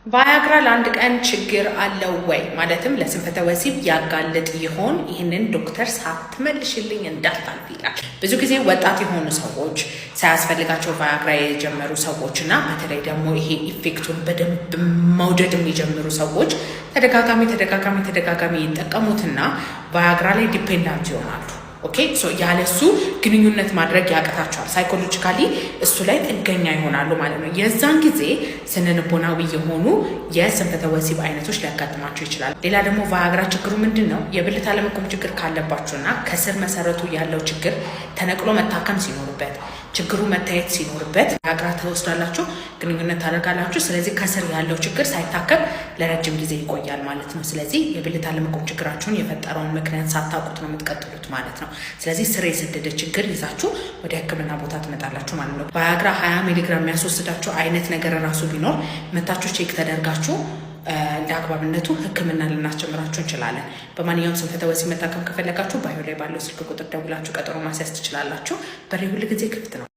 ቫያግራ ለአንድ ቀን ችግር አለው ወይ? ማለትም ለስንፈተ ወሲብ ያጋልጥ ይሆን? ይህንን ዶክተር ሳትመልሽልኝ እንዳታልፍ ይላል። ብዙ ጊዜ ወጣት የሆኑ ሰዎች ሳያስፈልጋቸው ቫያግራ የጀመሩ ሰዎች እና በተለይ ደግሞ ይሄ ኢፌክቱን በደንብ መውደድ የሚጀምሩ ሰዎች ተደጋጋሚ ይጠቀሙትና ቫያግራ ላይ ዲፔንዳንት ይሆናሉ። ኦኬ ሶ ያለሱ ግንኙነት ማድረግ ያቅታቸዋል። ሳይኮሎጂካሊ እሱ ላይ ጥገኛ ይሆናሉ ማለት ነው። የዛን ጊዜ ስነልቦናዊ የሆኑ የስንፈተ ወሲብ አይነቶች ሊያጋጥማቸው ይችላል። ሌላ ደግሞ ቫያግራ ችግሩ ምንድን ነው? የብልት አለመቆም ችግር ካለባችሁና ከስር መሰረቱ ያለው ችግር ተነቅሎ መታከም ሲኖርበት፣ ችግሩ መታየት ሲኖርበት ቫያግራ ተወስዳላችሁ፣ ግንኙነት ታደርጋላችሁ። ስለዚህ ከስር ያለው ችግር ሳይታከም ለረጅም ጊዜ ይቆያል ማለት ነው። ስለዚህ የብልት አለመቆም ችግራችሁን የፈጠረውን ምክንያት ሳታውቁት ነው የምትቀጥሉት ማለት ነው። ስለዚህ ስር የሰደደ ችግር ይዛችሁ ወደ ሕክምና ቦታ ትመጣላችሁ ማለት ነው። ቫያግራ 20 ሚሊግራም የሚያስወስዳችሁ አይነት ነገር ራሱ ቢኖር መታችሁ ቼክ ተደርጋችሁ እንደ አግባብነቱ ሕክምና ልናስጀምራችሁ እንችላለን። በማንኛውም ስንፈተ ወሲብ መታከም ከፈለጋችሁ ባዮ ላይ ባለው ስልክ ቁጥር ደውላችሁ ቀጠሮ ማስያዝ ትችላላችሁ። በሬ ሁል ጊዜ ክፍት ነው።